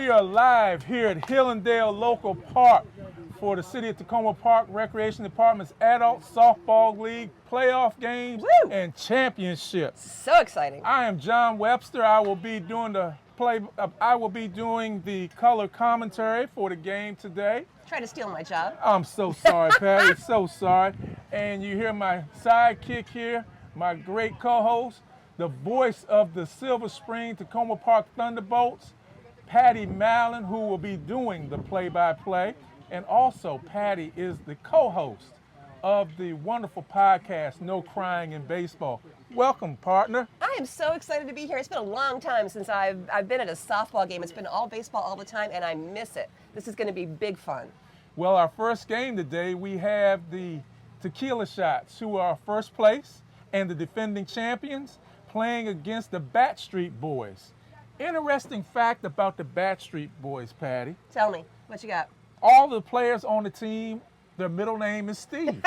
we are live here at Hillendale Local Park for the City of Takoma Park Recreation Department's Adult Softball League playoff games and championships. So exciting. I am John Webster. I will be doing the color commentary for the game today. Try to steal my job. I'm so sorry, Patty. So sorry. And you hear my sidekick here, my great co-host, the voice of the Silver Spring Takoma Park Thunderbolts, Patty Mallon, who will be doing the play-by-play. And also, Patty is the co-host of the wonderful podcast, No Crying in Baseball. Welcome, partner. I am so excited to be here. It's been a long time since I've been at a softball game. It's been all baseball all the time, and I miss it. This is going to be big fun. Well, our first game today, we have the Tequila Shots, who are first place and the defending champions, playing against the Batstreet Boys. Interesting fact about the Batstreet Boys, Patty. Tell me, what you got? All the players on the team, their middle name is Steve.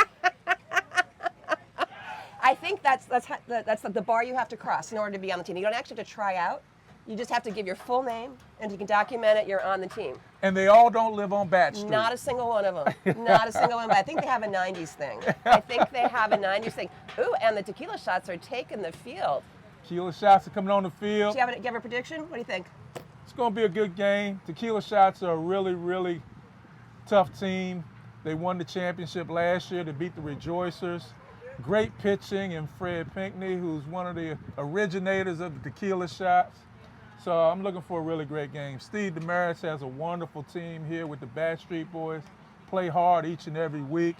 I think that's the bar you have to cross in order to be on the team. You don't actually have to try out. You just have to give your full name, and if you can document it, you're on the team. And they all don't live on Batstreet. Not a single one of them. Not a single one. But I think they have a 90s thing. I think they have a 90s thing. Ooh, and the Tequila Shots are taking the field. Tequila Shots are coming on the field. Do you have a prediction? What do you think? It's going to be a good game. Tequila Shots are a really, really tough team. They won the championship last year to beat the Rejoicers. Great pitching in Fred Pinckney, who's one of the originators of the Tequila Shots. So I'm looking for a really great game. Steve Demaris has a wonderful team here with the Batstreet Boys. Play hard each and every week.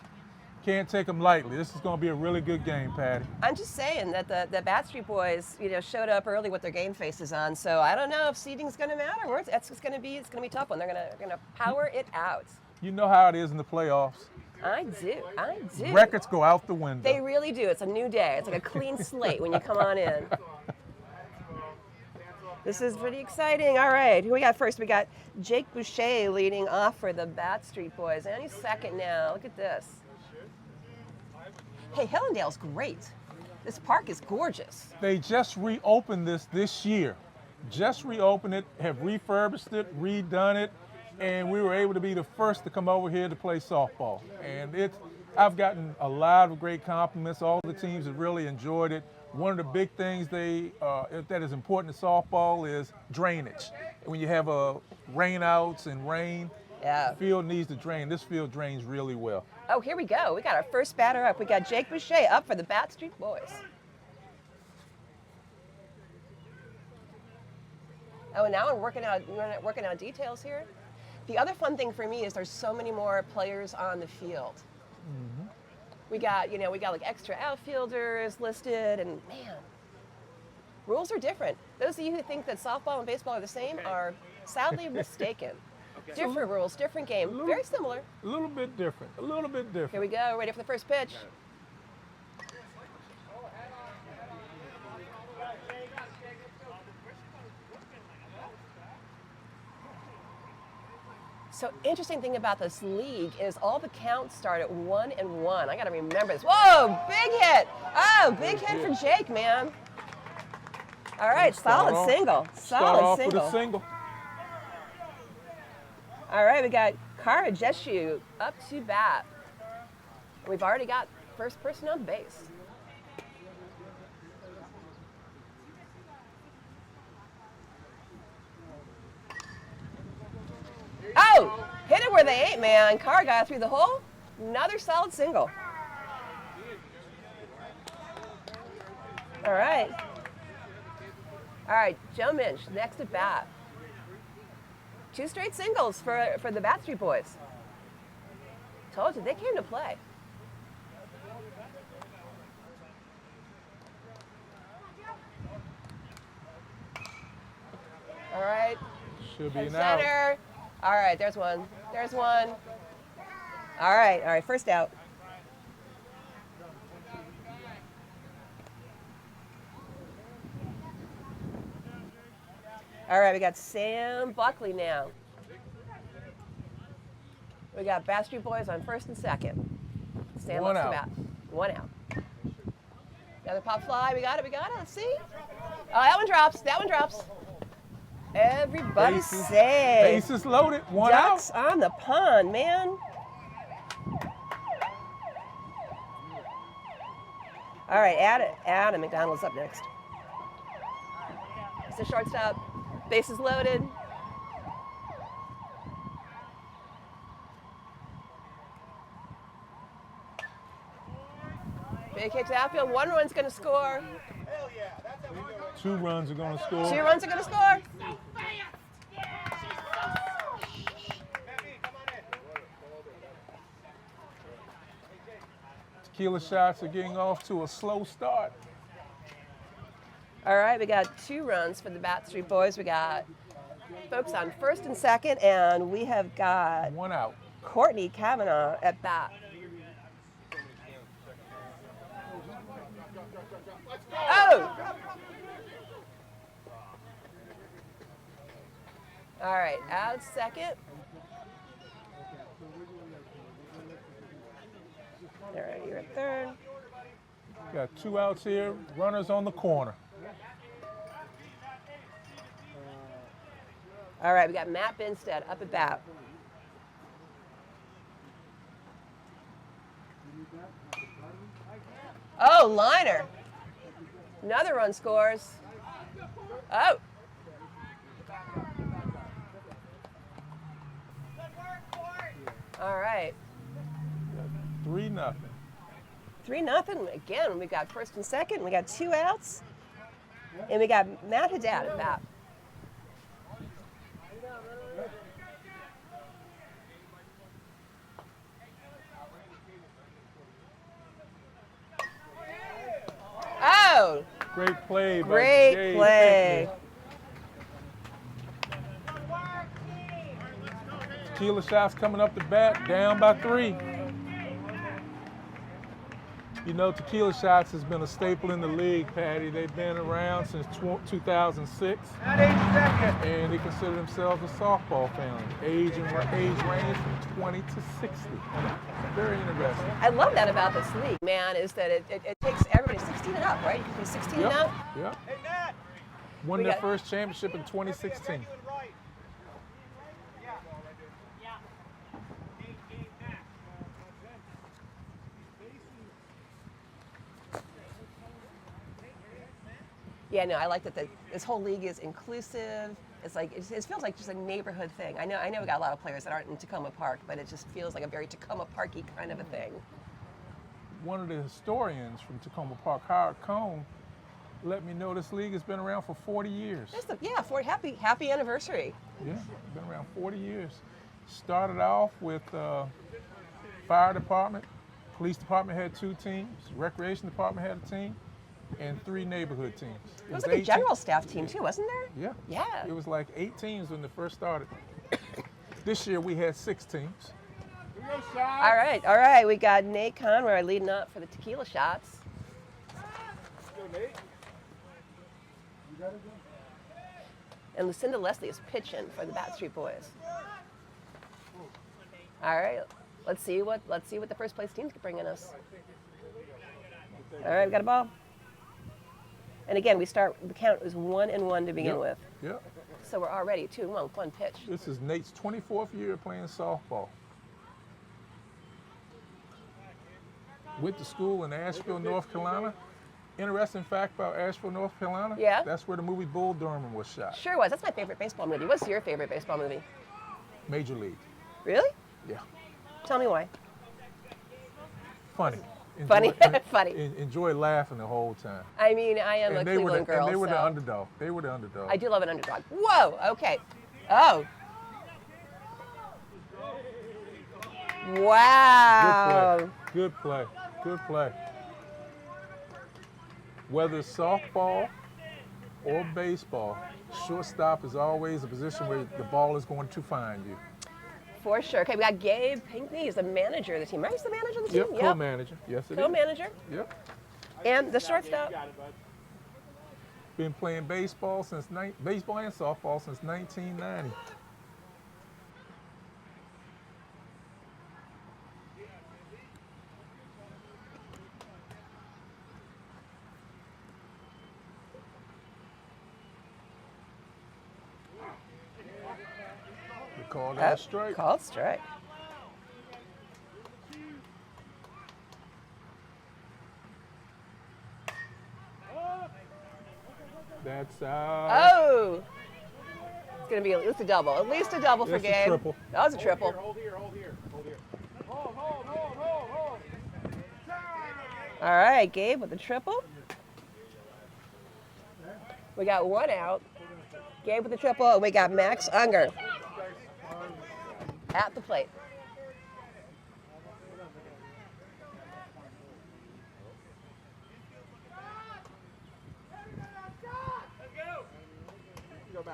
Can't take them lightly. This is going to be a really good game, Patty. I'm just saying that the Batstreet Boys, showed up early with their game faces on. So I don't know if seeding's going to matter. It's going to be a tough one. They're going to power it out. You know how it is in the playoffs. I do. Records go out the window. They really do. It's a new day. It's like a clean slate when you come on in. This is pretty exciting. All right, who we got first? We got Jake Boucher leading off for the Batstreet Boys. And he's second now. Look at this. Hey, Hillendale's great. This park is gorgeous. They just reopened this year. Just reopened it, have refurbished it, redone it, and we were able to be the first to come over here to play softball. And I've gotten a lot of great compliments. All the teams have really enjoyed it. One of the big things that is important to softball is drainage. When you have rainouts and rain, the field needs to drain. This field drains really well. Oh, here we go. We got our first batter up. We got Jake Boucher up for the Batstreet Boys. Oh, and now we're working out details here. The other fun thing for me is there's so many more players on the field. Mm-hmm. We got like extra outfielders listed, and man, rules are different. Those of you who think that softball and baseball are the same are sadly mistaken. Different rules, different game, very similar. A little bit different. Here we go, ready for the first pitch. So interesting thing about this league is all the counts start at 1-1. I got to remember this. Whoa, big hit. Oh, big hit for Jake, man. All right, solid single. Start with a single. All right, we got Kara Jeshu up to bat. We've already got first person on base. Oh, hit it where they ain't, man. Carr got through the hole. Another solid single. All right. Joe Minch, next at bat. 2 straight singles for the Batstreet Boys. Told you, they came to play. All right. Should be an out. Center. All right, there's one. All right, first out. All right, we got Sam Buckley now. We got Batstreet Boys on first and second. Sam One looks out. to bat. 1 out. Another pop fly. We got it. Let's see. Oh, that one drops. Everybody Bases, say. bases loaded, one Ducks out. on the pond, man. All right, Adam McDonald's up next. It's the shortstop. Bases loaded. Big hit to outfield. One run's going to score. 2 runs are going to score. 2 runs are going to score. Tequila shots are getting off to a slow start. All right, we got 2 runs for the Batstreet boys. We got folks on first and second, and we have got 1 out. Courtney Kavanaugh at bat. Oh! All right, out second. All right, you're at third. Got 2 outs here. Runners on the corner. All right, we got Matt Binstead up at bat. Oh, liner. Another run scores. Oh. All right. 3-0. 3-0. Again, we got first and second. We got 2 outs. And we got Matt Haddad at bat. Oh! Great play by Great Jay play. Pinkney. Tequila shots coming up the bat, down by 3. You know, Tequila shots has been a staple in the league, Patty. They've been around since 2006. And they consider themselves a softball family. Age range from 20 to 60. Very interesting. I love that about this league, man, is that it takes everybody 16 and up, right? You can be 16 and up. Yep. Won their first championship in 2016. Yeah, no, I like that this whole league is inclusive. It's like it feels like just a neighborhood thing. I know we got a lot of players that aren't in Takoma Park, but it just feels like a very Takoma Parky kind of a thing. One of the historians from Takoma Park, Howard Cohn, let me know this league has been around for 40 years. Happy anniversary. Yeah, been around 40 years. Started off with fire department, police department had 2 teams, recreation department had a team, and 3 neighborhood teams. It was like a general staff team too, wasn't there? Yeah. Yeah. It was like 8 teams when they first started. This year we had 6 teams. All right. We got Nate Conroy leading up for the tequila shots. And Lucinda Leslie is pitching for the Batstreet boys. All right. Let's see what the first place team's bringing us. All right, we got a ball. And again, the count is 1-1 to begin with. Yep. So we're already 2-1, 1 pitch. This is Nate's 24th year playing softball. Went to school in Asheville, North Carolina. Interesting fact about Asheville, North Carolina. Yeah. That's where the movie Bull Durham was shot. Sure was. That's my favorite baseball movie. What's your favorite baseball movie? Major League. Really? Yeah. Tell me why. Funny. Funny. Enjoy laughing the whole time. I mean, I am a Cleveland girl. And they were so the underdog. They were the underdog. I do love an underdog. Whoa, okay. Oh. Wow. Good play. Good play. Whether it's softball or baseball, shortstop is always a position where the ball is going to find you. For sure. Okay, we got Gabe Pinkney. He's the manager of the team, right? He's the manager of the team? Yep, co-manager. Yes, it is. Co-manager. Yep. And the shortstop. Been playing baseball and softball since 1990. Call that strike. Called strike. That's out. Oh! It's going to be at least a double. At least a double for It's a Gabe. triple. That was a triple. Hold here. Hold. All right, Gabe with the triple. We got one out. Gabe with the triple, and we got Max Unger at the plate.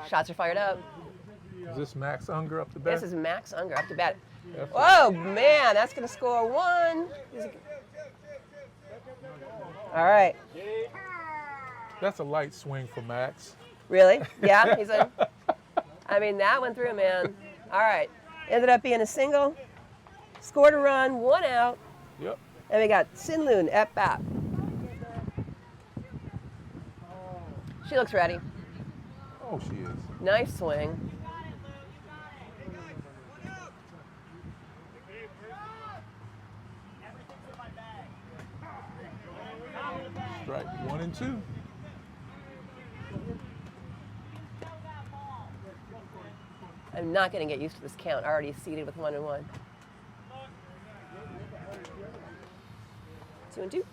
Shots are fired up. Is this Max Unger up the bat? This is Max Unger up to bat. That's Oh, man, that's going to score one. All right. That's a light swing for Max. Really? Yeah, he's in. I mean, that went through, man. All right. Ended up being a single. Scored a run, one out. Yep. And we got Sin Loon at bat. She looks ready. Oh, she is. Nice swing. Strike 1 and 2. I'm not going to get used to this count. Already seated with 1 and 1. 2 and 2.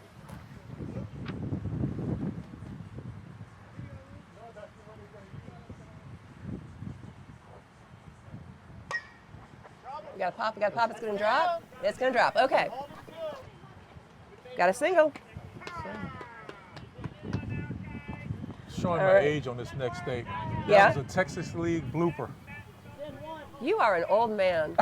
We got a pop. We got a pop. It's going to drop. It's going to drop. Okay. Got a single. Showing All my right. age on this next state. That Yeah? was a Texas League blooper. You are an old man.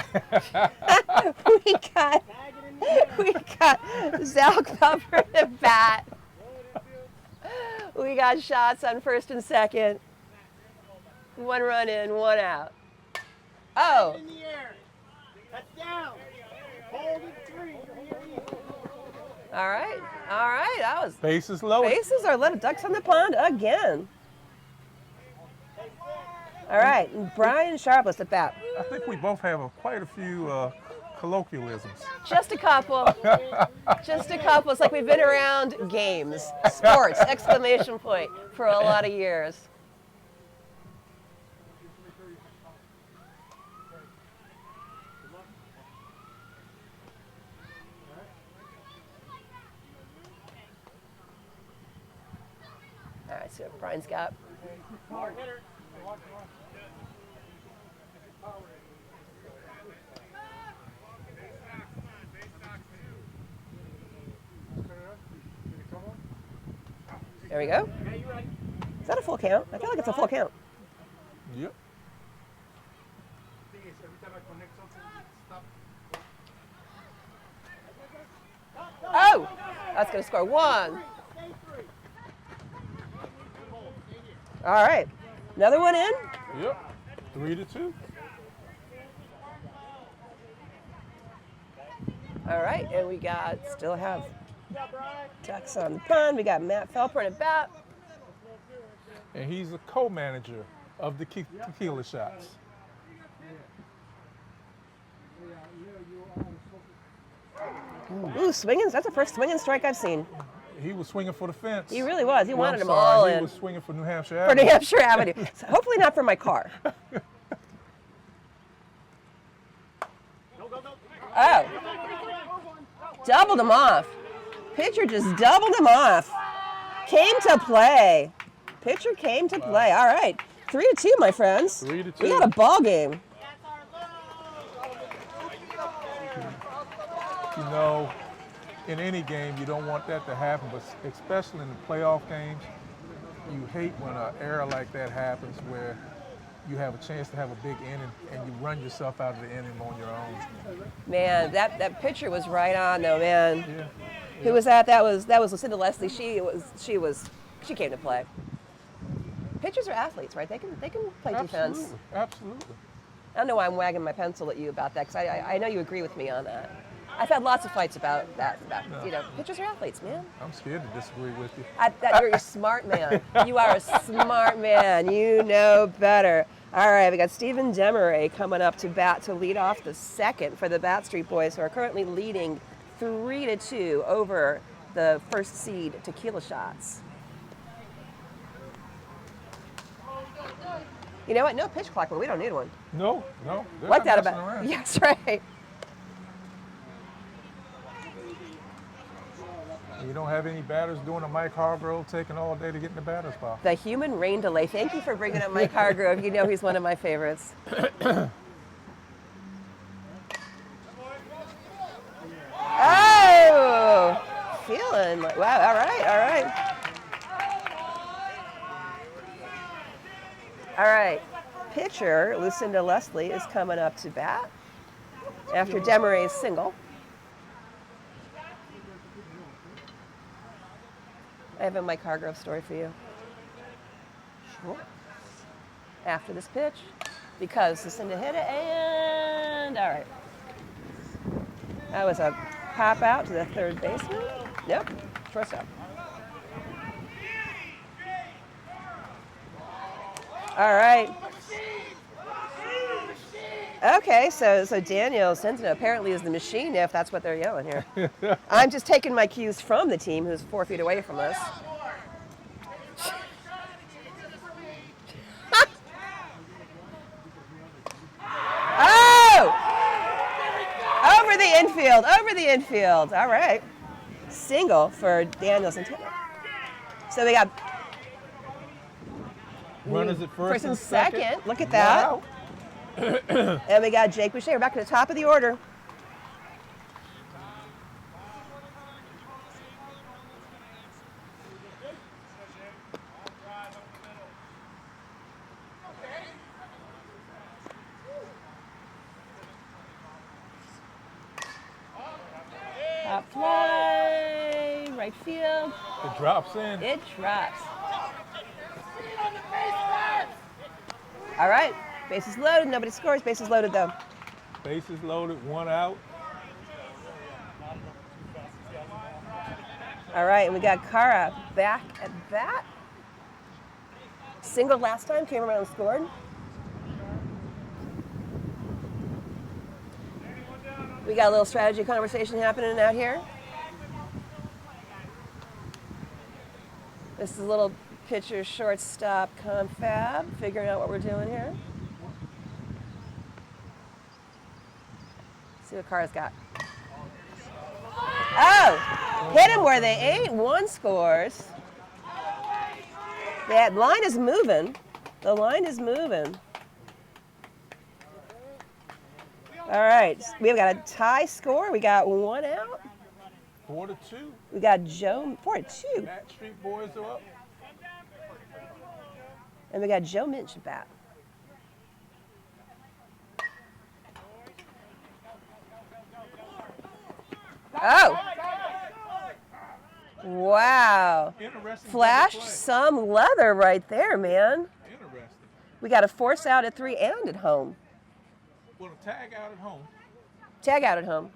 we got Zach Puffer at bat. We got shots on first and second. One run in, one out. Oh. In the air. That's down. Hold it 3. All right. All right. That was Bases loaded. bases are little ducks on the pond again. All right. And Brian Sharpless at bat. I think we both have quite a few colloquialisms. Just a couple. Just a couple. It's like we've been around games, sports, exclamation point, for a lot of years. All right, see what Brian's got. There we go. Is that a full count? I feel like it's a full count. Yep. Oh, that's going to score one. All right, another one in. Yep. 3 to 2. All right, and we still have ducks on the pond. We got Matt Felper at bat. And he's a co-manager of the Tequila shots. Ooh, swinging. That's the first swinging strike I've seen. He was swinging for the fence. He really was. He Well, wanted I'm them sorry, all he in was swinging for New Hampshire for Avenue. New Hampshire Avenue. So hopefully not for my car. Oh, doubled him off. Pitcher just doubled him off. Came to play. Pitcher came to play. All right, 3 to 2, my friends. 3 to 2. We got a ball game. You know, in any game, you don't want that to happen, but especially in the playoff games, you hate when an error like that happens where you have a chance to have a big inning and you run yourself out of the inning on your own. Man, that pitcher was right on though, man. Yeah. Who was that? That was Lucinda Leslie. She came to play. Pitchers are athletes, right? They can play defense. Absolutely. I don't know why I'm wagging my pencil at you about that, because I know you agree with me on that. I've had lots of fights about that. Pitchers are athletes, man. I'm scared to disagree with you. You're a smart man. You are a smart man. You know better. All right, we got Stephen Demeray coming up to bat to lead off the second for the Batstreet boys, who are currently leading 3-2 over the first seed Tequila Shots. You know what? No pitch clock, but we don't need one. No. Like that about. Yes, right. You don't have any batters doing a Mike Hargrove taking all day to get in the batter's box. The human rain delay. Thank you for bringing up Mike Hargrove. You know he's one of my favorites. Oh! Feeling like, wow, all right. All right. Pitcher Lucinda Leslie is coming up to bat after Demeray's single. I have a Mike Hargrove story for you. Sure. After this pitch, because Lucinda hit it, and all right. That was a pop out to the third baseman. Nope, shortstop. All right. Okay, so Daniel Centeno apparently is the machine, if that's what they're yelling here. I'm just taking my cues from the team, who's 4 feet away from us. Oh! Over the infield. All right. Single for Daniel Centeno. So we got runners at first and second. Look at that. Wow. And we got Jake Boucher. We're back to the top of the order. Top fly, right field. It drops in. It drops. All right. Bases loaded, nobody scores. Bases loaded, though. Bases loaded, 1 out. All right, and we got Kara back at bat. Single last time, came around and scored. We got a little strategy conversation happening out here. This is a little pitcher shortstop confab, figuring out what we're doing here. See what Kara's got. Oh! Hit him where they ain't. 1 scores. That line is moving. The line is moving. All right. We've got a tie score. We got 1 out. 4-2. We got Joe. 4-2. Batstreet boys are up. And we got Joe Minch at bat. Oh! Wow. Interesting. Flashed some leather right there, man. Interesting. We got a force out at 3 and at home. Well, a tag out at home. Tag out at home.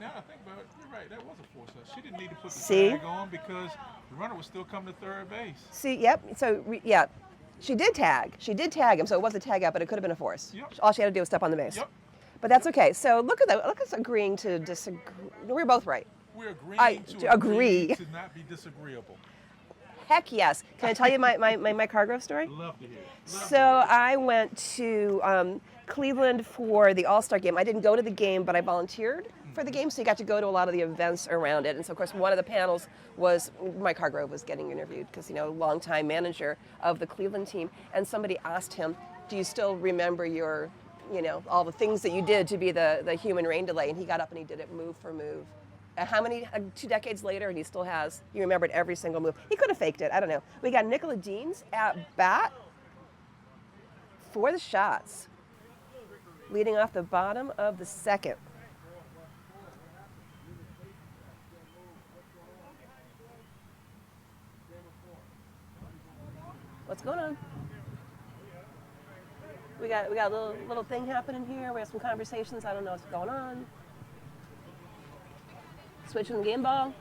Now I think about it, you're right, that was a force out. She didn't need to put the See? tag on because the runner was still coming to third base. See, yep. So, yeah. She did tag. She did tag him, so it was a tag out, but it could have been a force. Yep. All she had to do was step on the base. Yep. But that's okay. So look at that. Look at us agreeing to disagree. We're both right. We're agreeing to agree to not be disagreeable. Heck yes. Can I tell you my Mike Hargrove story? Love to hear it. So I went to Cleveland for the All-Star game. I didn't go to the game, but I volunteered for the game, so you got to go to a lot of the events around it. And so, of course, one of the panels was Mike Hargrove was getting interviewed because, longtime manager of the Cleveland team. And somebody asked him, do you still remember your, all the things that you did to be the human rain delay? And he got up and he did it move for move. How many, 2 decades later, and he still has, he remembered every single move. He could have faked it, I don't know. We got Nicola Deans at bat for the Shots, leading off the bottom of the second. What's going on? We got a little thing happening here. We have some conversations. I don't know what's going on. Switching the game ball.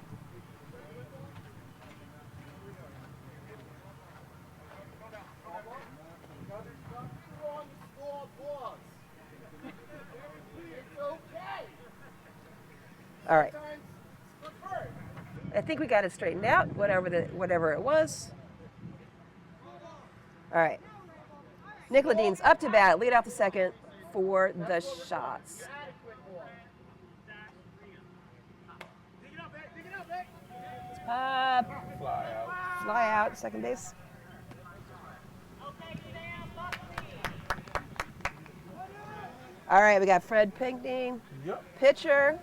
All right. I think we got it straightened out, whatever it was. All right. Nickladine's up to bat, lead off the second for the shots. Up. Fly out, second base. All right, we got Fred Pinckney, Yep. pitcher.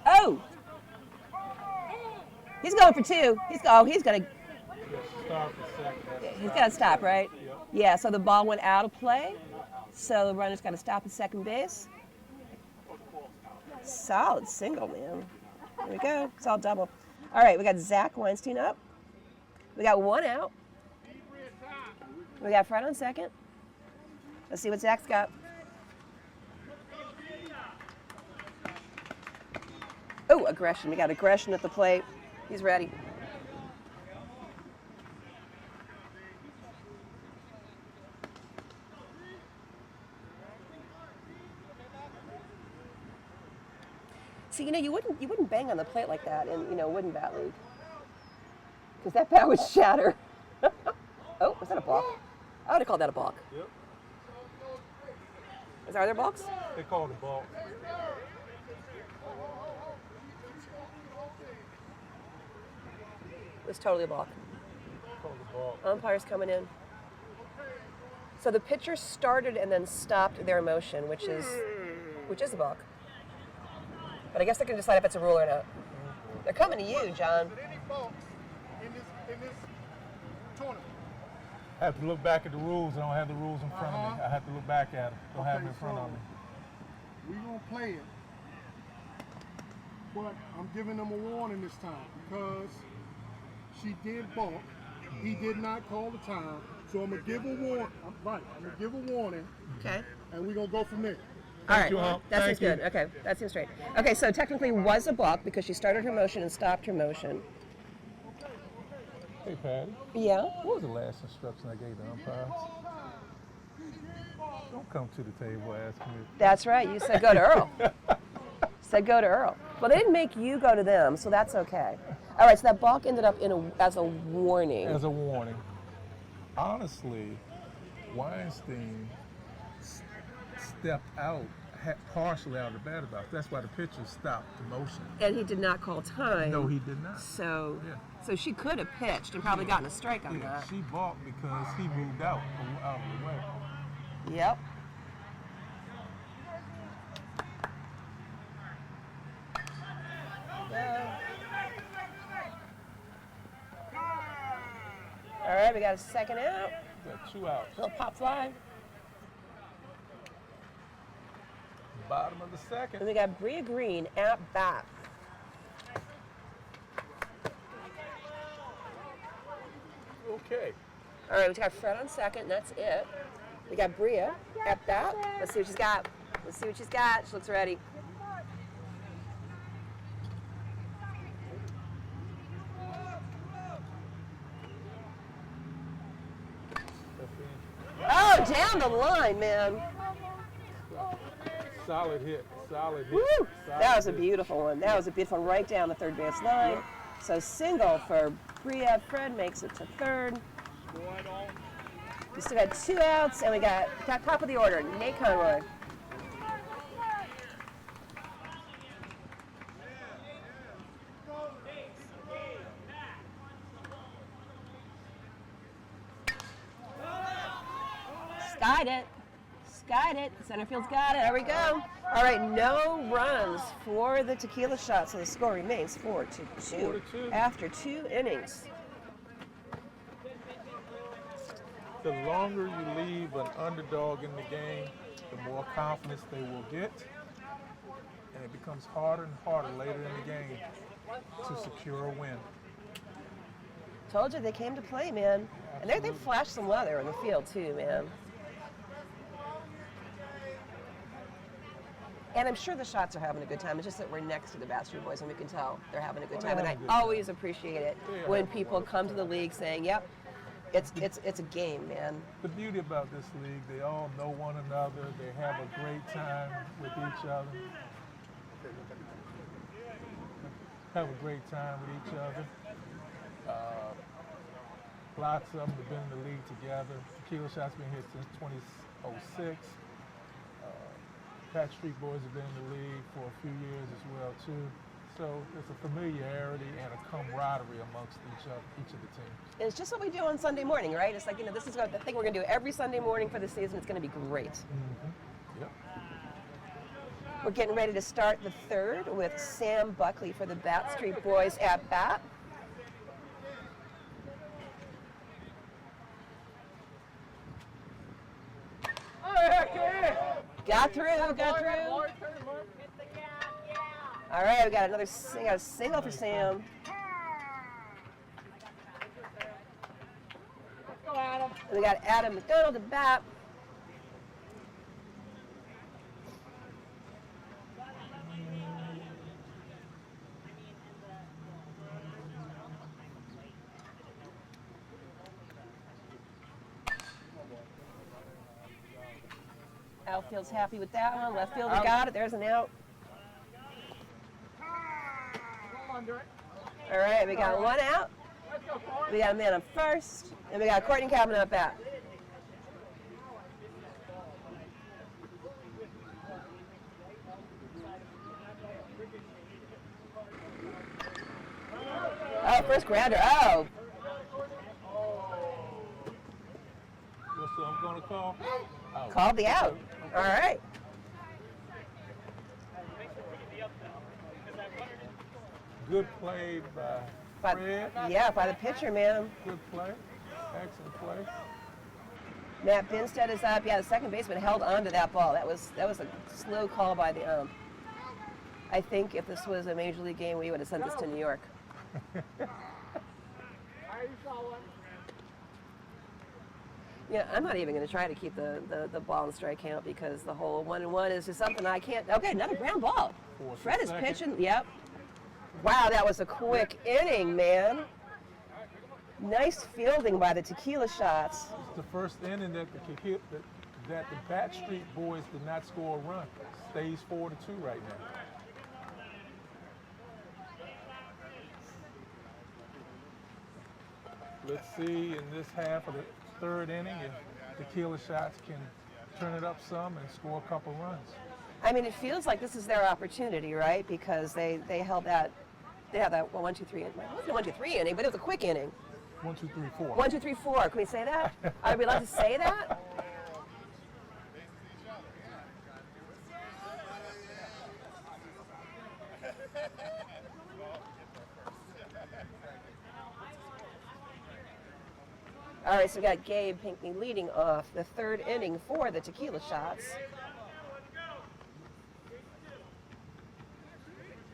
Oh! He's going for two. He's got to stop, right? Yep. Yeah, so the ball went out of play. So the runner's got to stop at second base. Solid single, man. There we go. It's all double. All right, we got Zach Weinstein up. We got one out. We got Fred on second. Let's see what Zach's got. Oh, aggression. We got aggression at the plate. He's ready. See, you wouldn't bang on the plate like that in wooden bat league, because that bat would shatter. Oh, was that a balk? I would have called that a balk. Yep. Are there balks? They call it a ball. It was totally a balk. Called a ball. Umpires coming in. So the pitcher started and then stopped their motion, which is a balk. But I guess they can decide if it's a rule or not. They're coming to you, John. Any faults in this tournament? I have to look back at the rules. I don't have the rules in front of me. I have to look back at them. Don't have them in front of me. We're going to play it. But I'm giving them a warning this time because she did balk. He did not call the time. So I'm going to give a warning. I'm going to give a warning. Okay. And we're going to go from there. All right. you, Hump. That Thank seems good. you. Okay. That seems straight. Okay, so technically was a balk because she started her motion and stopped her motion. Hey, Patty. Yeah. What was the last instruction I gave the umpires? Don't come to the table asking me. That's right. You said go to Earl. Said go to Earl. Well, they didn't make you go to them, so that's okay. All right, so that balk ended up as a warning. As a warning. Honestly, Weinstein stepped out, partially out of the batter's box. That's why the pitcher stopped the motion. And he did not call time. No, he did not. So, Yeah. so she could have pitched and probably gotten a strike on Yeah, that. she balked because he moved out of the way. Yep. All right, we got a second out. Got 2 outs. Little pop fly. Bottom of the And second. we got Bria Green at bat. Okay. All right, we got Fred on second, and that's it. We got Bria at bat. Let's see what she's got. Let's see what she's got. She looks ready. Oh, down the line, man. Solid hit. Solid hit. Woo! Solid That was a hit. beautiful one. That was a beautiful one right down the third base line. So single for Bria. Fred makes it to third. We still got 2 outs, and we got top of the order, Nate Conroy. Skied it. skied it. The center field's got it. There we go. All right, no runs for the Tequila Shot, so the score remains 4-2 4-2. after 2 innings. The longer you leave an underdog in the game, the more confidence they will get. And it becomes harder and harder later in the game to secure a win. Told you they came to play, man. And they flashed some weather in the field, too, man. And I'm sure the Shots are having a good time. It's just that we're next to the Batstreet Boys, and we can tell they're having a good time. And I always appreciate it when people come to the league saying, yep, it's a game, man. The beauty about this league, they all know one another. They have a great time with each other. Have a great time with each other. Lots of them have been in the league together. Tequila Shot's been here since 2006. Batstreet Boys have been in the league for a few years as well too. So there's a familiarity and a camaraderie amongst each of the teams. And it's just what we do on Sunday morning, right? It's like, this is the thing we're going to do every Sunday morning for the season. It's going to be great. Mm-hmm. Yep. We're getting ready to start the third with Sam Buckley for the Batstreet Boys at bat. Got through. All right, we got a single for Sam. And we got Adam McDonald at bat. Outfield's happy with that one. Left fielder got it. There's an out. All right, we got one out. We got a man on first, and we got Courtney Kavanaugh at bat. Oh, first grounder. Oh. What's I'm going to call? Out. Called the out. All right. Good play by Fred. Yeah, by the pitcher, man. Good play. Excellent play. Matt Binstead is up. Yeah, the second baseman held on to that ball. That was a slow call by the ump. I think if this was a major league game, we would have sent this to New York. Yeah, I'm not even going to try to keep the ball and strike count because the whole 1-1 is just something I can't. Okay, another ground ball. Fred is pitching. Yep. Wow, that was a quick inning, man. Nice fielding by the Tequila Shots. It's the first inning that the Batstreet Boys did not score a run. Stays 4-2 right now. Let's see in this half of the third inning if Tequila Shots can turn it up some and score a couple runs. I mean, it feels like this is their opportunity, right? Because they held that, they had that 1, 2, 3 inning. It wasn't a 1, 2, 3 inning, but it was a quick inning. 1, 2, 3, 4. 1, 2, 3, 4. Can we say that? Are we allowed to say that? All right, so we got Gabe Pinckney leading off the third inning for the Tequila Shots.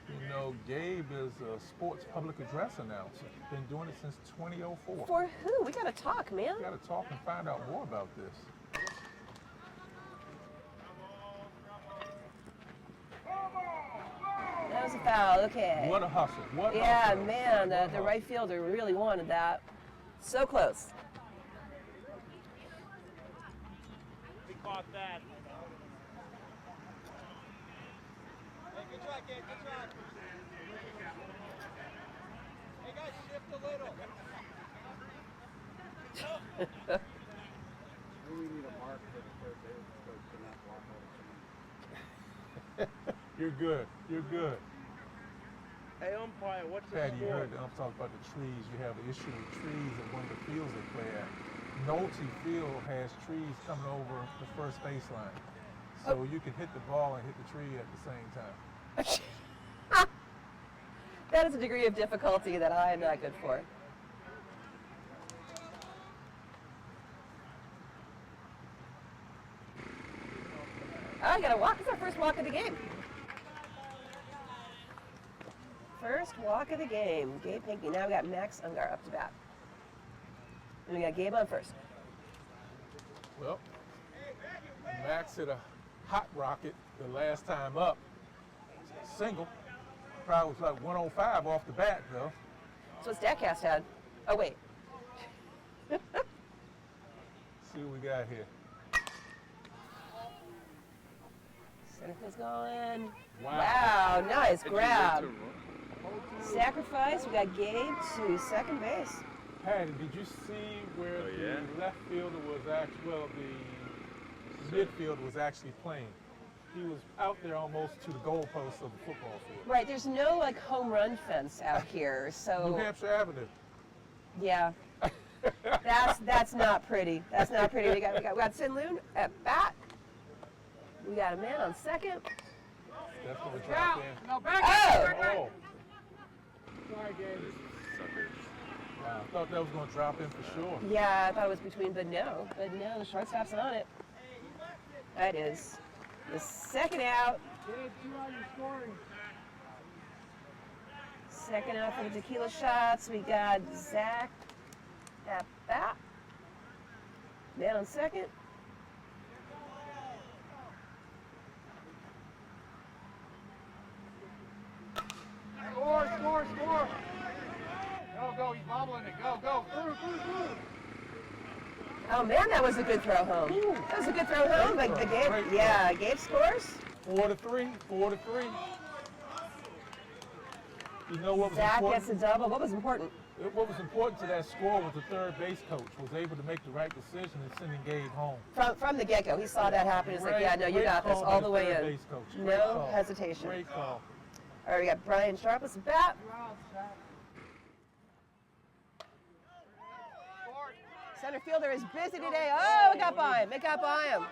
You know, Gabe is a sports public address announcer. Been doing it since 2004. For who? We got to talk, man. We got to talk and find out more about this. That was a foul, okay. What a hustle. What yeah, hustle. man, the right fielder really wanted that. So close. We caught that. Hey, good try, Gabe. Good try. Hey, guys, shift a little. We need a mark for the third base coach to not walk all the time. You're good. You're good. Hey, umpire, what's the Patty, you score? heard them talk about the trees. You have an issue with trees at one of the fields they play at. Nolte Field has trees coming over the first baseline. So you can hit the ball and hit the tree at the same time. That is a degree of difficulty that I am not good for. Oh, I got a walk. It's our first walk of the game. First walk of the game. Gabe Pinckney. Now we got Max Ungar up to bat. And we got Gabe on first. Well, Max hit a hot rocket the last time up. Single. Probably was like 105 off the bat, though. So StatCast had. Oh, wait. See what we got here. Center field's going. Wow. Wow, nice grab. Sacrifice. We got Gabe to second base. Patty, did you see where the left fielder was actually, well, the midfielder was actually playing? He was out there almost to the goalpost of the football field. Right, there's no like home run fence out here, so New Hampshire Avenue. yeah, that's not pretty. That's not pretty. We got Sin Loon at bat. We got a man on second. That's going to drop in. Now back. Oh, Oh, Sorry, Gabe. wow. I thought that was going to drop in for sure. yeah, I thought it was between, but no, the shortstop's on it. That is the second out. Gabe, 2 out, you're scoring. Second out for the Tequila shots. We got Zach at bat. Man on second. Score, score, score. Go, go, he's bobbling it. Go, go. Through. Oh man, that was a good throw home. That was a good throw home. Like the Gabe, Great throw. yeah, Gabe scores. 4-3, 4-3. You know what was Zach gets important? a double. What was important? What was important to that score was the third base coach was able to make the right decision in sending Gabe home. From the get-go, he saw that happen. He's like, Great- yeah, no, you great got this call all by the way third in. base coach. Great No call. hesitation. Great call. All right, we got Brian Sharpless at bat. Center fielder is busy today. Oh, it got by him. It got by him.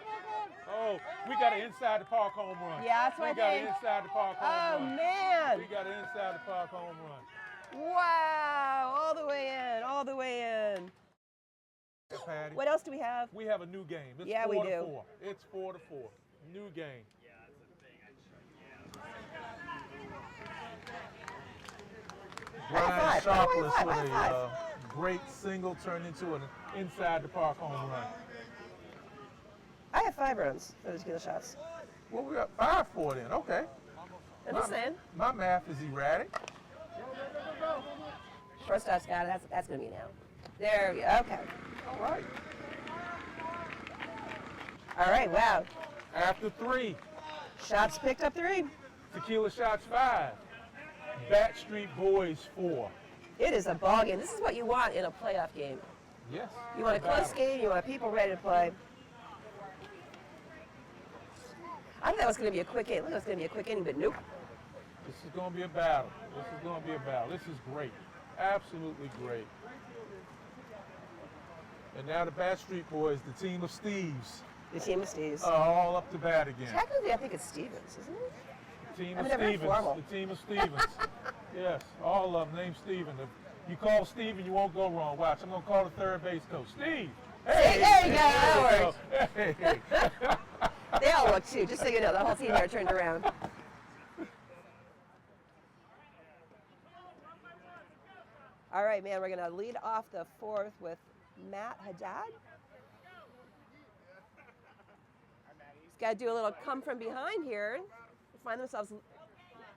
Oh, we got an inside the park home run. Yeah, that's what I We got think. an inside the park home Oh run. man! We got an inside the park home run. Wow! All the way in. All the way in. Hey, Patty, What else do we have? we have a new game. It's Yeah, 4 we to do. 4. It's 4 to 4. New game. Brian High five. Sharpless High with five. a High five. great single turned into an inside the park home run. I have 5 runs for the Tequila shots. Well, we got 5 for then. Okay. I'm just saying. My math is erratic. Shortstop's got it. That's going to be an out. There we go. Okay. All right. All right. Wow. After 3, Shots picked up 3. Tequila shots 5. Batstreet Boys 4. It is a ball game. This is what you want in a playoff game. Yes. You want a close game. You want people ready to play. I thought it was going to be a quick game. I thought it was going to be a quick inning, but nope. This is going to be a battle. This is going to be a battle. This is great. Absolutely great. And now the Batstreet Boys, the team of Steves, The team of Steves. are all up to bat again. Technically, I think it's Stevens, isn't it? The team I of mean, they're very formal. Stevens. The team of Stevens. Yes, all of them named Steven. If you call Steven, you won't go wrong. Watch, I'm going to call the third base coach. Steve! Hey, there you go. That Hey. They all look too, just so you know. The whole team there turned around. All right, man, we're going to lead off the 4th with Matt Haddad. He's got to do a little come from behind here. Find themselves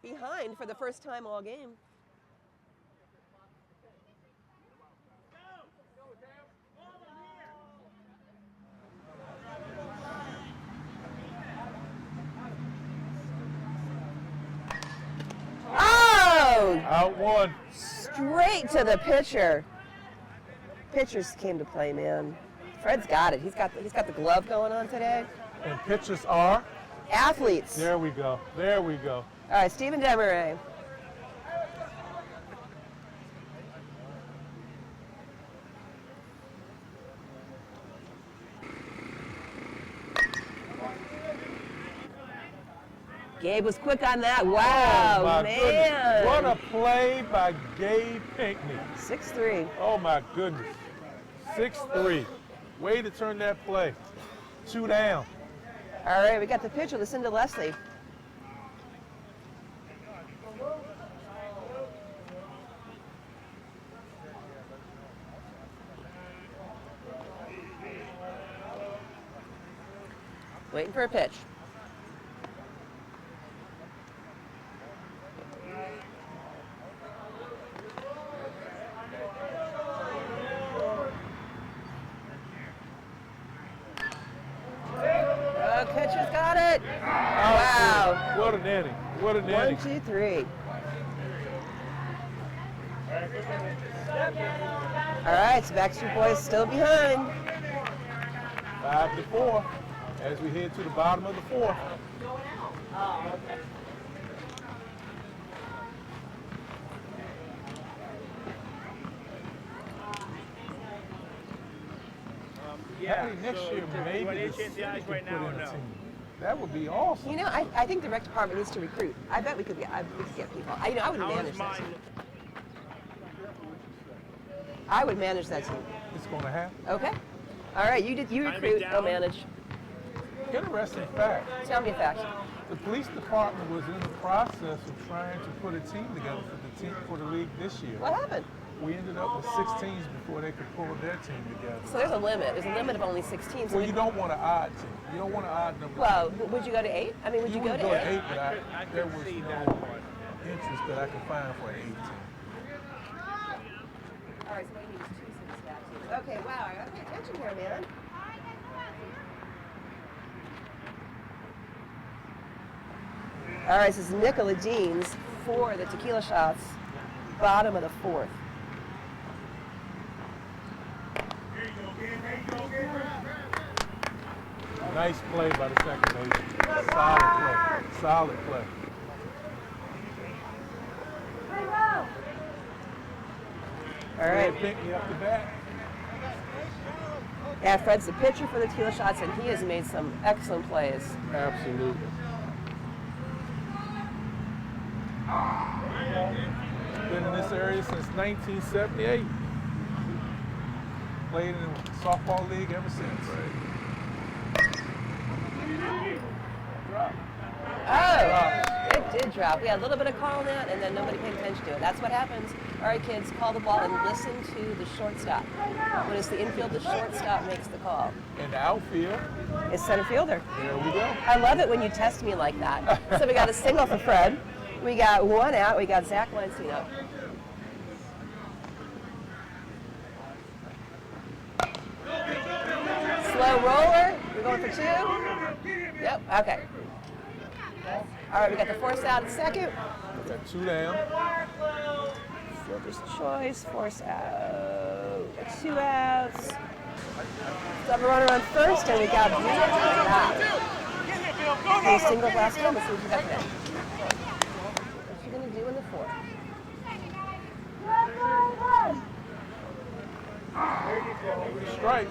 behind for the first time all game. Oh! Out one. Straight to the pitcher. Pitchers came to play, man. Fred's got it. He's got the glove going on today. And pitchers are? Athletes. There we go. There we go. All right, Stephen Demaray. Gabe was quick on that. Wow, Oh, my man. goodness. What a play by Gabe Pinckney. 6'3". Oh, my goodness. 6'3". Way to turn that play. 2 down. All right, we got the pitcher. Listen to Leslie. Waiting for a pitch. Oh, catcher's got it. Wow. What an inning. What an inning. 1, 2, 3. All right, so Batstreet Boys still behind. 5-4 as we head to the bottom of the 4th. Yeah. Hey, next so year, maybe you want the to chase the eyes city right can now put or in a no? team. That would be awesome. You know, I think the rec department needs to recruit. I bet we could get people. I would How manage is that mine? team. I would manage that team. It's going to happen. Okay. All right, you recruit, I'll down. manage. Interesting fact. Tell me a fact. The police department was in the process of trying to put a team together for the league this year. What happened? We ended up with 6 teams before they could pull their team together. So there's a limit. There's a limit of only 16. So Well, you don't want an odd team. You don't want an odd number. Well, would you go to 8? I mean, would you go would to go 8? to 8, but I there could was see no that part. interest that I could find for an 8 team. All right, so maybe it's 2 cents back to you. Okay, wow, I gotta pay attention here, man. All right, this is Nicola Deans for the tequila shots, bottom of the 4th. Nice play by the second baseman. Solid play. Solid play. All right. Pinckney up the bat. Yeah, Fred's the pitcher for the tequila shots, and he has made some excellent plays. Absolutely. Been in this area since 1978. Played in the softball league ever since. Drop. Oh, it did drop. We had a little bit of call net, and then nobody paid attention to it. That's what happens. All right, kids, call the ball and listen to the shortstop. When it's the infield, the shortstop makes the call. In the outfield, It's center fielder. there we go. I love it when you test me like that. So we got a single for Fred. We got 1 out. We got Zach Weinstein up. Slow roller. We're going for 2. Yep. Okay. All right. We got the force out at second. Got 2 down. Fielder's choice. Force out. 2 outs. So have a runner on first, and we got a single last time. Let's see what you got today. What's she gonna do in the 4th? Strike.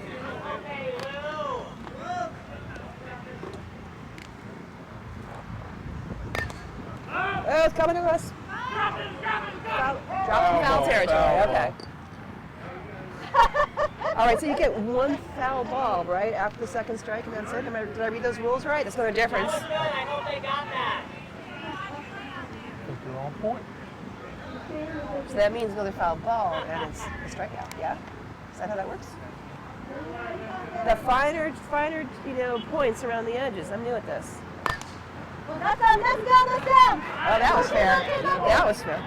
Oh, it's coming to us. Drop foul territory. Okay. All right, so you get 1 foul ball, right, after the second strike, and that's it. Did I read those rules right? That's not a difference. I hope they got that. I think you're on point. So that means another foul ball, and it's a strikeout. Yeah. Is that how that works? The finer, points around the edges. I'm new at this. Let's go, let's go, let's go! Oh, that was fair. That was fair.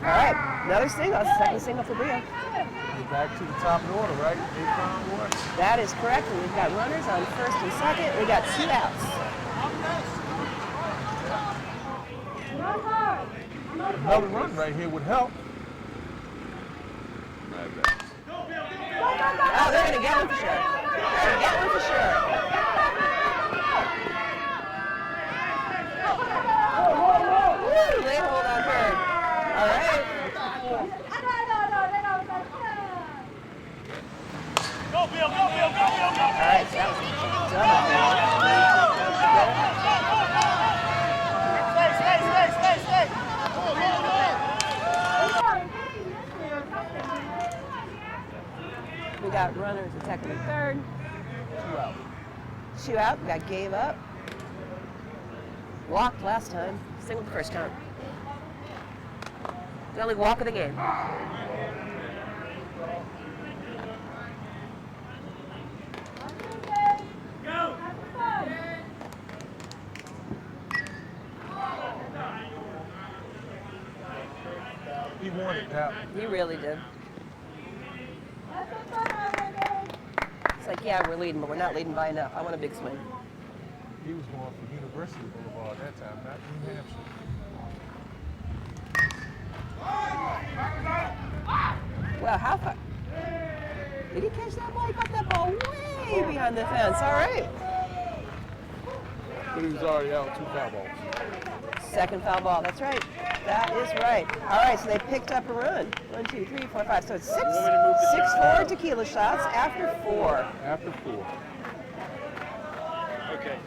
All right, another single. That's the second single for Brio. We're back to the top of the order, right? 8-pound order. That is correct. And we've got runners on first and second. We got 2 outs. Another run right here would help. Oh, they're going to get one for sure. They're going to get one for sure. Woo, late hold on Bird. All right. right, so that was we got runners attacking the third. Two out. We got gave up. Walked last time. Single the first count. The only walk of the game. He wanted that. He really did. It's like, yeah, we're leading, but we're not leading by enough. I want a big swing. He was going for University Boulevard that time, not New Hampshire. Well, how far? Did he catch that ball? He got that ball way behind the fence. All right. But he was already out 2 foul balls. Second foul ball. That's right. That is right. All right, so they picked up a run. 1, 2, 3, 4, 5. So it's 6-4 tequila shots after 4. After 4. Okay.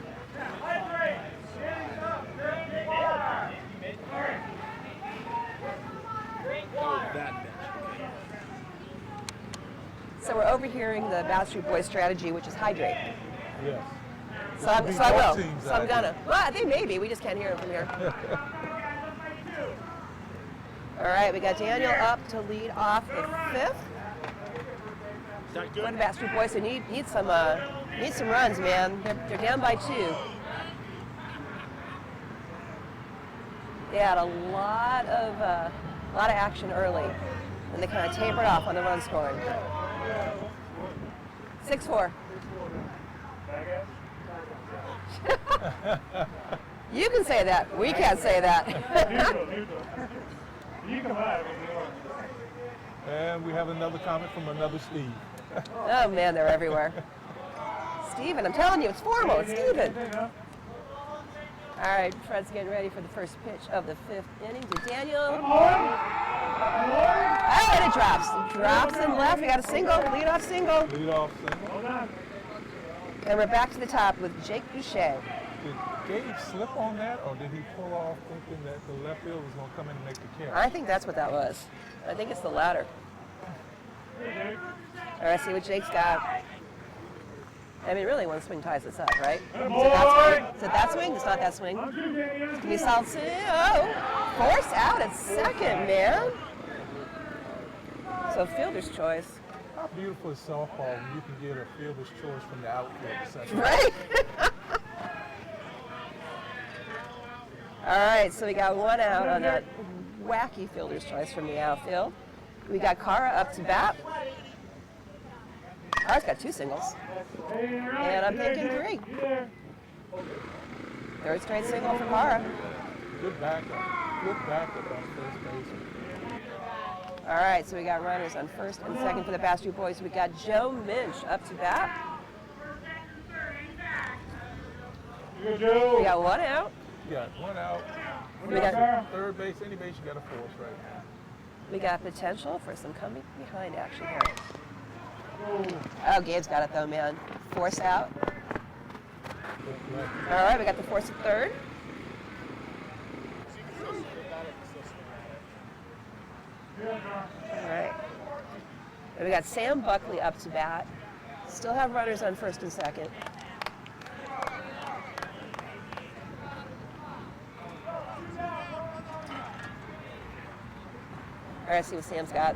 So we're overhearing the Batstreet Boys strategy, which is hydrate. Yes. So I Both will. teams So I'm out gonna. Well, they may be. We just can't hear them from here. All right, we got Daniel up to lead off the 5th. Is that For good? the Batstreet Boys, they need some runs, man. They're down by 2. They had a lot of action early, and they kind of tapered off on the run scoring. 6-4. You can say that. We can't say that. And we have another comment from another Steve. Oh man, they're everywhere. Steven, I'm telling you, it's formal. It's Steven. All right, Fred's getting ready for the first pitch of the 5th inning to Daniel. Oh, and it drops. It drops in left. We got a single, lead-off single. Lead off single. And we're back to the top with Jake Boucher. Did Gabe slip on that, or did he pull off thinking that the left field was going to come in and make the catch? I think that's what that was. I think it's the latter. All right, see what Jake's got. I mean, really, one swing ties us up, right? Is it that swing? Is it that swing? It's not that swing. It's going to be solid. Oh, forced out at second, man. So fielder's choice. How beautiful is softball when you can get a fielder's choice from the outfield to second? Right? All right, so we got one out on that wacky fielder's choice from the outfield. We got Kara up to bat. Kara's got 2 singles. And I'm thinking 3. Third straight single for Kara. Good backup. Good backup on first base. All right, so we got runners on first and second for the Batstreet Boys. We got Joe Minch up to bat. We got 1 out. You got 1 out. We got, Third base, any base, you got a force right now. we got potential for some coming behind action here. Oh, Gabe's got it though, man. Force out. All right, we got the force at third. All right. And we got Sam Buckley up to bat. Still have runners on first and second. All right, see what Sam's got.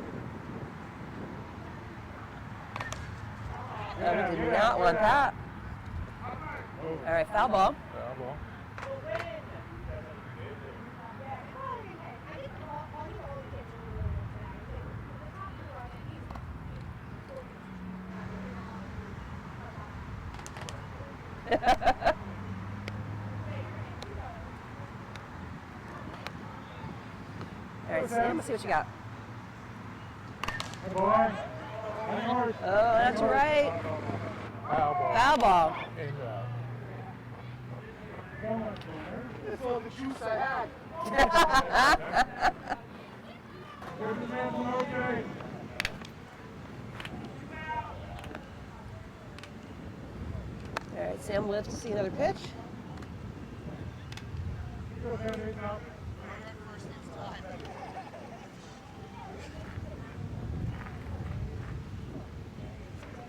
No, we did not want that. All right, foul ball. Foul ball. All right, Sam, let's see what you got. Oh, that's right. Foul ball. Foul ball. And, That's all the juice I had. All right, Sam lives to see another pitch. All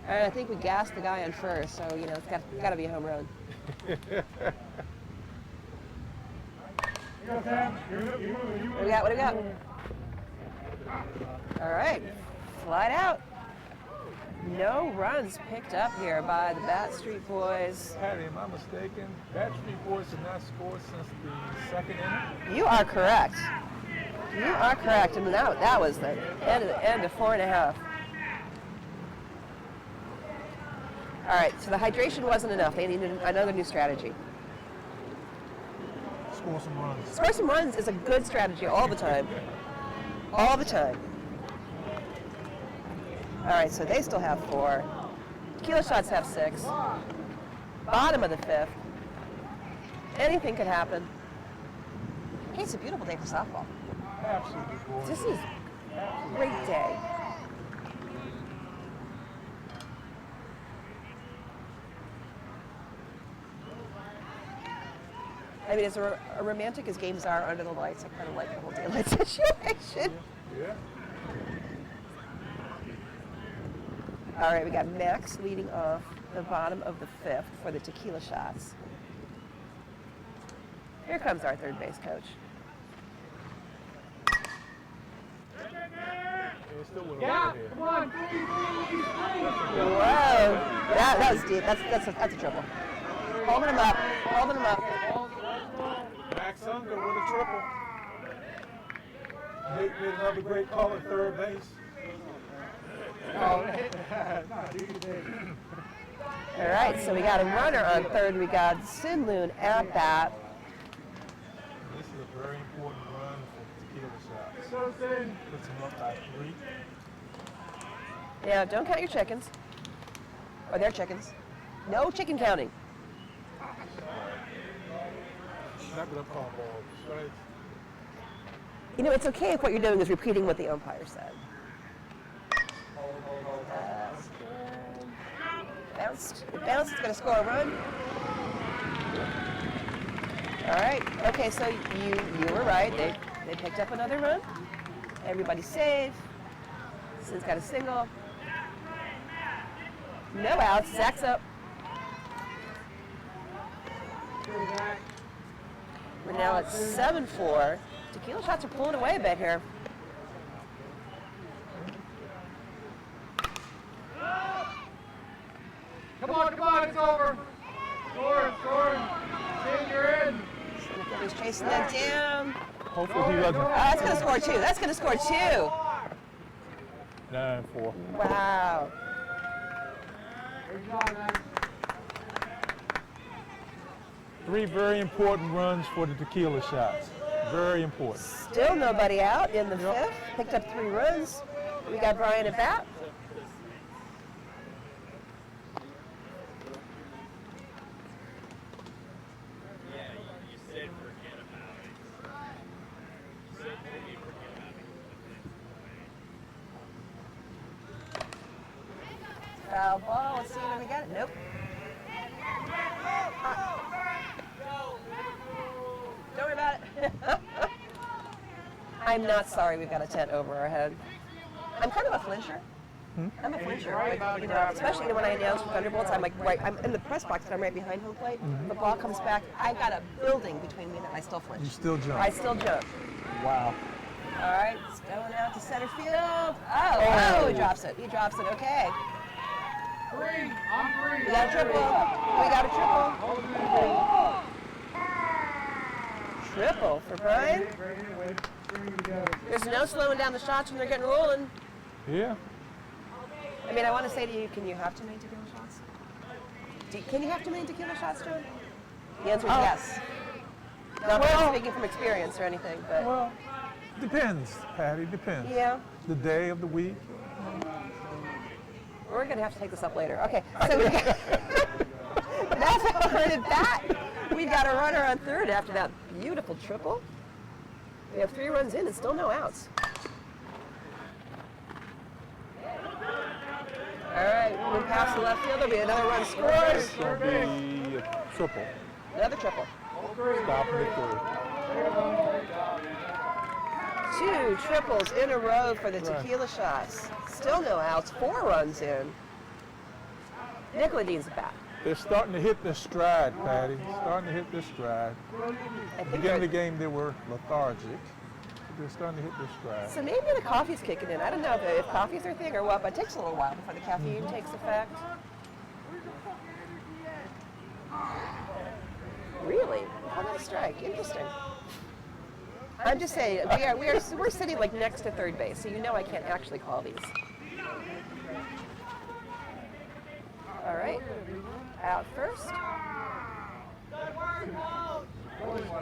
right, I think we gassed the guy on first, so you know it's got to be a home run. What do we got? What do we got? All right, flat out. No runs picked up here by the Batstreet boys. Patty, am I mistaken? Batstreet boys have not scored since the second inning. You are correct. You are correct. And that was the end of 4.5. All right, so the hydration wasn't enough. They needed another new strategy. Score some runs. Score some runs is a good strategy all the time. All the time. All right, so they still have 4. Tequila shots have 6. Bottom of the 5th. Anything could happen. Hey, it's a beautiful day for softball. Absolutely gorgeous. This is a great day. I mean, as romantic as games are under the lights, I kind of like the whole daylight situation. Yeah. All right, we got Max leading off the bottom of the 5th for the tequila shots. Here comes our third base coach. Yeah, Come on. Whoa, that was deep. That's a triple. Holding him up. Holding him up. Max Unger with a triple. Nate made another great call at third base. All right, so we got a runner on third. We got Sinloon at bat. This is a very important run for tequila shots. Puts him up by 3. Yeah, don't count your chickens. Or their chickens. No chicken counting. Not gonna call balls, right? You know, it's okay if what you're doing is repeating what the umpire said. Bounced. Bounced. It's going to score a run. All right. Okay, so you were right. They picked up another run. Everybody's safe. Sin's got a single. No outs. Zach's up. We're now at 7-4. Tequila shots are pulling away a bit here. Come on, it's over. Score. Shane, you're in. He's chasing that down. Hopefully he doesn't. Oh, that's going to score 2. That's going to score 2. 9-4. Wow. Good job, man. 3 very important runs for the tequila shots. Very important. Still nobody out in the 5th. Picked up 3 runs. We got Brian at bat. Foul ball. Let's see if we got it. Nope. Don't worry about it. I'm not sorry we've got a tent over our head. I'm kind of a flincher. I'm a flincher. Like, you know, especially when I announce for Thunderbolts, I'm like I'm in the press box, but I'm right behind home plate. The ball comes back. I've got a building between me and I still flinch. You still jump. I still jump. Wow. All right, it's going out to center field. Oh, he drops it. He drops it. Okay. 3. I'm 3. We got a triple. We got a triple. Triple for Brian. There's no slowing down the shots when they're getting rolling. Yeah. I mean, I want to say to you, can you have too many tequila shots? Can you have too many tequila shots, John? The answer is yes. Not that I'm speaking from experience or anything, but Well, depends, Patty. Depends. yeah, The day of the week. we're gonna have to take this up later. Okay, so we got, that's how we're at bat. We've got a runner on third after that beautiful triple. We have 3 runs in and still no outs. All right, move past the left field. There'll be another run scored. It's going to be a triple. Another triple. Stopping at third. 2 triples in a row for the Tequila shots. Still no outs. 4 runs in. Nickladine's back. They're starting to hit their stride, Patty. Starting to hit their stride. I think Beginning of the game, they were lethargic. They're starting to hit their stride. so maybe the coffee's kicking in. I don't know if coffee's their thing or what, but it takes a little while before the caffeine takes effect. Really? Oh, that's a strike. Interesting. I'm just saying, we're sitting like next to third base, so you know I can't actually call these. All right, out first.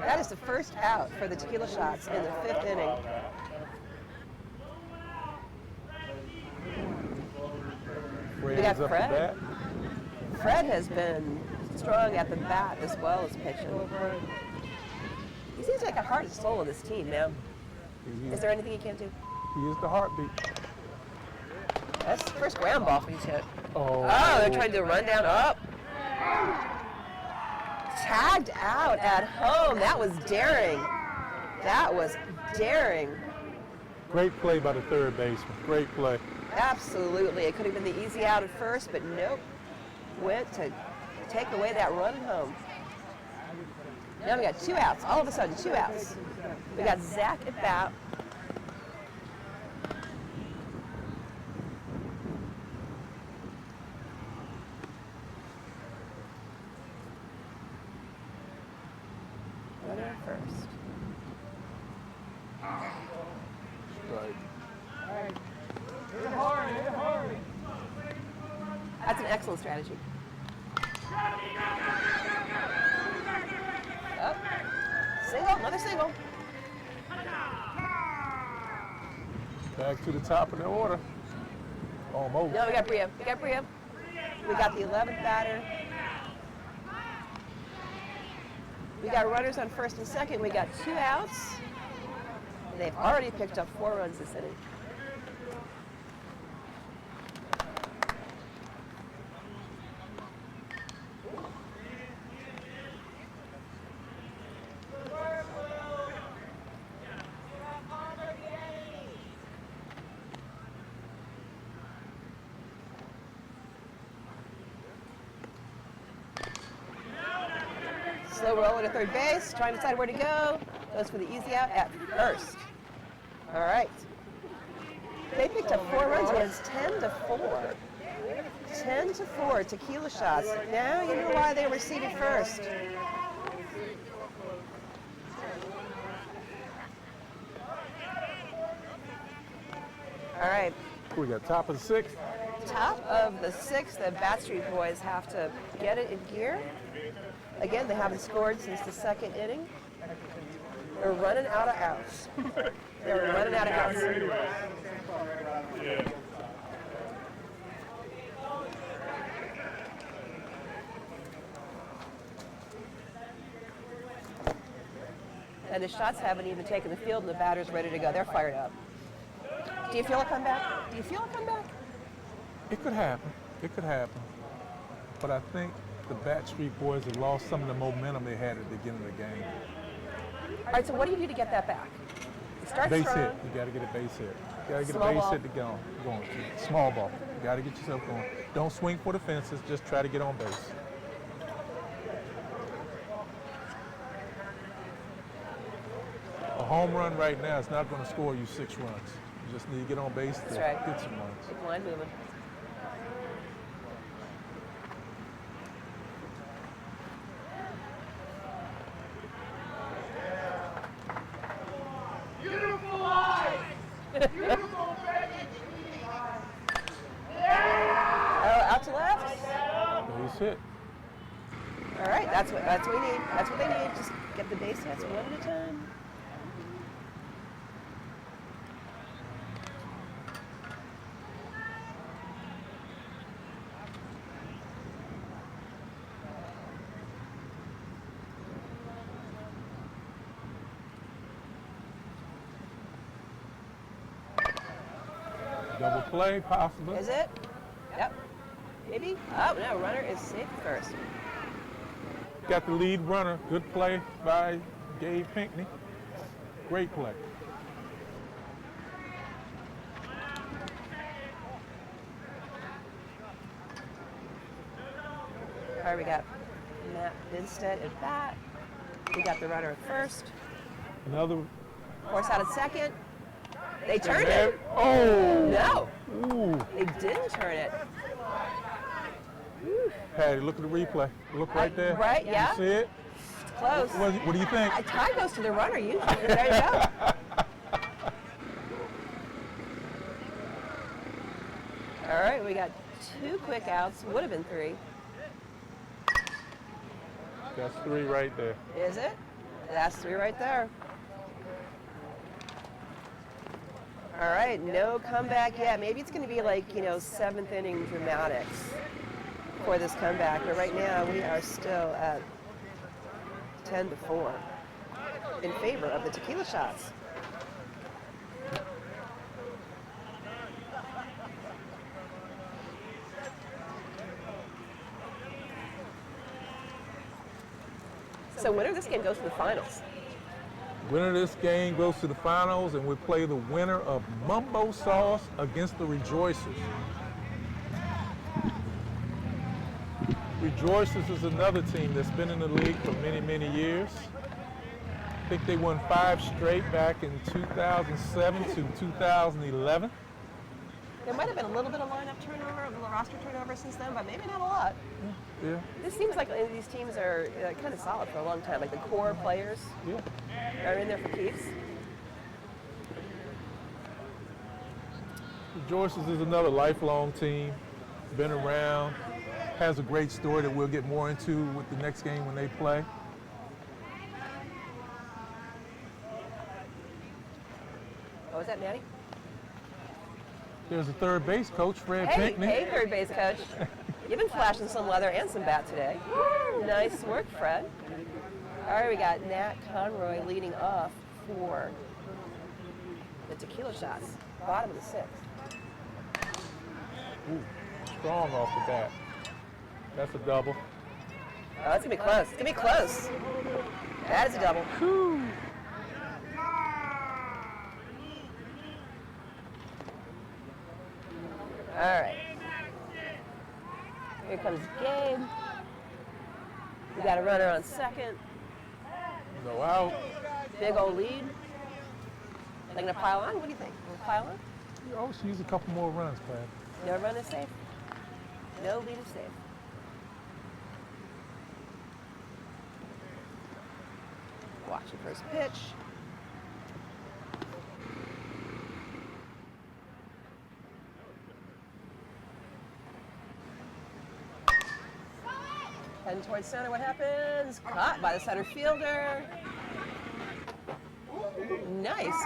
That is the first out for the Tequila shots in the 5th inning. Fred We got is up to Fred. bat. Fred has been strong at the bat as well as pitching. He seems like the heart and soul of this team, man. Is there anything he can't do? He is the heartbeat. That's the first ground ball he's hit. Oh, Oh, they're trying to run down up. Tagged out at home. That was daring. That was daring. Great play by the third baseman. Great play. Absolutely. It could have been the easy out at first, but nope. Went to take away that run home. Now we got 2 outs. All of a sudden, 2 outs. We got Zach at bat. Runner at first. Right. That's an excellent strategy. Up. Single, another single. Back to the top of the order. Almost. No, we got Bria. We got Bria. We got the 11th batter. We got runners on first and second. We got 2 outs. They've already picked up 4 runs this inning. Slow roller to third base, trying to decide where to go. Goes for the easy out at first. All right. They picked up 4 runs, but it's 10-4. 10-4, Tequila shots. Now you know why they were seated first. All right. We got top of the 6th. Top of the 6th, the Batstreet boys have to get it in gear. Again, they haven't scored since the 2nd inning. They're running out of outs. They're running out of outs. And the shots haven't even taken the field, and the batter's ready to go. They're fired up. Do you feel a comeback? Do you feel a comeback? It could happen. It could happen. But I think the Batstreet boys have lost some of the momentum they had at the beginning of the game. All right, so what do you do to get that back? You start Base strong. hit. You got to get a base hit. You got to get Small a base ball. hit to go. Going. Small ball. You got to get yourself going. Don't swing for the fences. Just try to get on base. A home run right now is not going to score you 6 runs. You just need to get on base to That's right. get some runs. Keep the line moving. Oh, out to left. Base hit. All right, that's what we need. That's what they need. Just get the base hits one at a time. Double play, possibly. Is it? Yep. Maybe? Oh, no, runner is safe first. Got the lead runner. Good play by Gabe Pinckney. Great play. All right, we got Matt Binstead at bat. We got the runner at first. Another. Horse out at second. They turned it. Oh! No, Ooh. they didn't turn it. Patty, look at the replay. Look right there. Right, yeah. You see it? It's close. What do you think? A tie goes to the runner usually. There you go. All right, we got 2 quick outs. Would have been 3. That's 3 right there. Is it? That's 3 right there. All right, no comeback yet. Maybe it's going to be like, 7th inning dramatics for this comeback. But right now, we are still at 10-4 in favor of the Tequila Shots. So winner of this game goes to the finals. Winner of this game goes to the finals, and we play the winner of Mumbo Sauce against the Rejoicers. Rejoicers is another team that's been in the league for many, many years. I think they won 5 straight back in 2007 to 2011. There might have been a little bit of lineup turnover, a little roster turnover since then, but maybe not a lot. Yeah, This seems like these teams are kind of solid for a long time. Like the core players yeah. are in there for keeps. Rejoicers is another lifelong team, been around, has a great story that we'll get more into with the next game when they play. Oh, is that Maddie? There's a third base coach, Fred Hey, Pinckney. hey, third base coach. You've been flashing some leather and some bat today. Nice work, Fred. All right, we got Nat Conroy leading off for the Tequila Shots. Bottom of the 6th. Ooh, strong off the bat. That's a double. Oh, it's gonna be close. It's gonna be close. That is a double. All right. Here comes Gabe. We got a runner on second. No out. Big old lead. They gonna pile on? What do you think? Gonna pile on? Oh, she used a couple more runs, Pat. No run is safe. No lead is safe. Watching first pitch. Heading towards center, what happens? Caught by the center fielder. Nice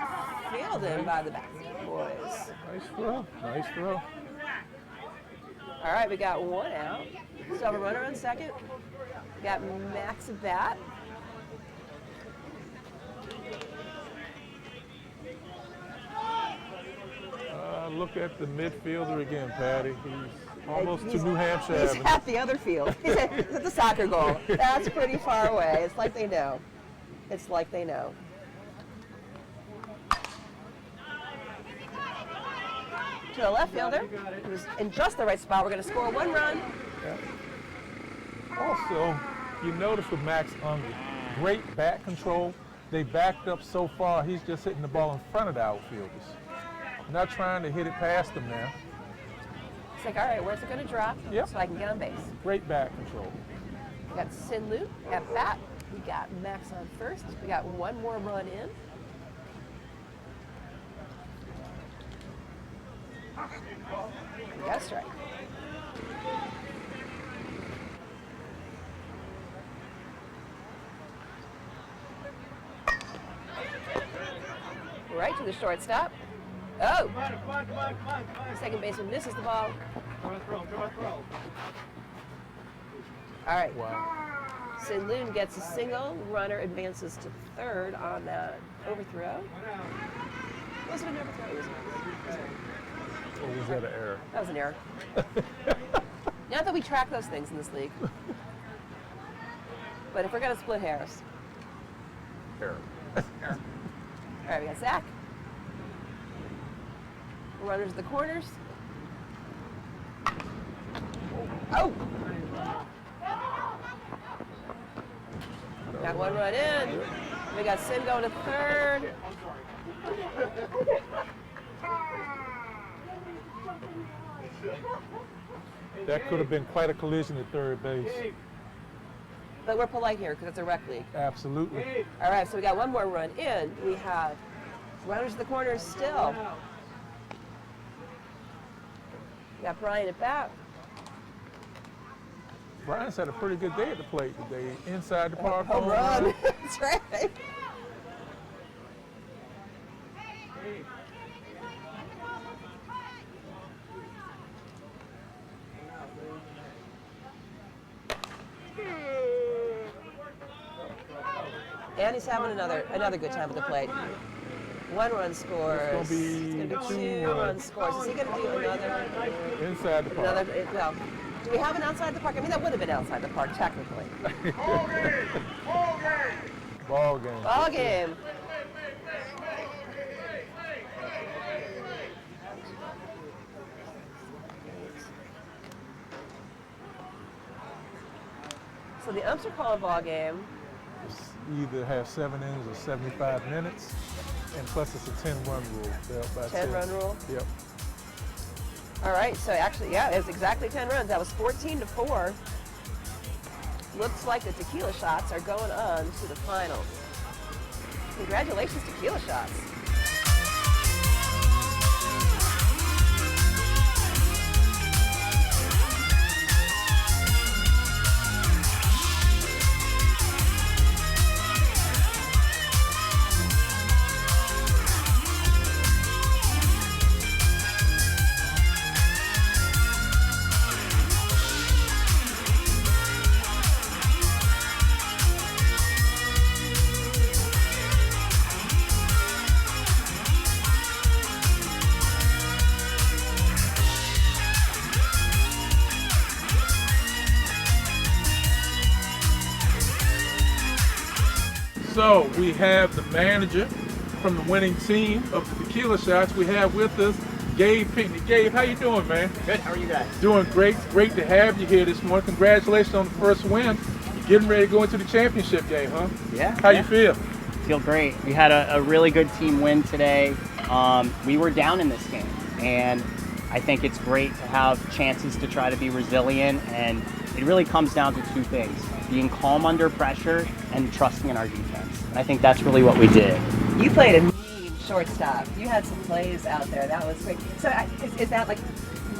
fielding by the Batstreet boys. Nice throw. Nice throw. All right, we got 1 out. Still have a runner on second. We got Max at bat. Look at the midfielder again, Patty. He's almost to New Hampshire He's Avenue. at the other field. He's at the soccer goal. That's pretty far away. It's like they know. It's like they know. To the left fielder, who's in just the right spot. We're going to score 1 run. Yeah. Also, you notice with Max Unger, great bat control. They backed up so far, he's just hitting the ball in front of the outfielders. Not trying to hit it past them now. It's like, all right, where's it going to drop Yep. so I can get on base? Great bat control. We got Sin Lu at bat. We got Max on first. We got 1 more run in. We got a strike. Right to the shortstop. Oh! Second baseman misses the ball. All right. Wow. Sin Loon gets a single. Runner advances to third on that overthrow. Was it an overthrow? Or was that an error? That was an error. Not that we track those things in this league. But if we're going to split hairs. Here. All right, we got Zach. Runners to the corners. Oh! Got one run in. We got Sim going to third. That could have been quite a collision at third base. But we're polite here because it's a rec league. Absolutely. All right, so we got one more run in. We have runners to the corners still. We got Brian at bat. Brian's had a pretty good day at the plate today. Inside the park. Home run. That's right. And he's having another good time at the plate. One run scores. It's going to be two run scores. Is he going to do another? Inside the park. Well, do we have an outside the park? I mean, that would have been outside the park technically. Ball game! Ball game! Ball game. Ball game. So the umps are calling ball game. Either have 7 innings or 75 minutes, and plus it's a 10-run rule. 10-run rule? Yep. All right, so actually, yeah, it was exactly 10 runs. That was 14-4. Looks like the Tequila Shots are going on to the finals. Congratulations, Tequila Shots. So we have the manager from the winning team of the Tequila Shots. We have with us Gabe Pinkney. Gabe, how you doing, man? Good, how are you guys? Doing great. Great to have you here this morning. Congratulations on the first win. You're getting ready to go into the championship game, huh? Yeah. How you feel? Feel great. We had a really good team win today. We were down in this game, and I think it's great to have chances to try to be resilient, and it really comes down to two things: being calm under pressure and trusting in our defense. And I think that's really what we did. You played a mean shortstop. You had some plays out there. That was great. So is that like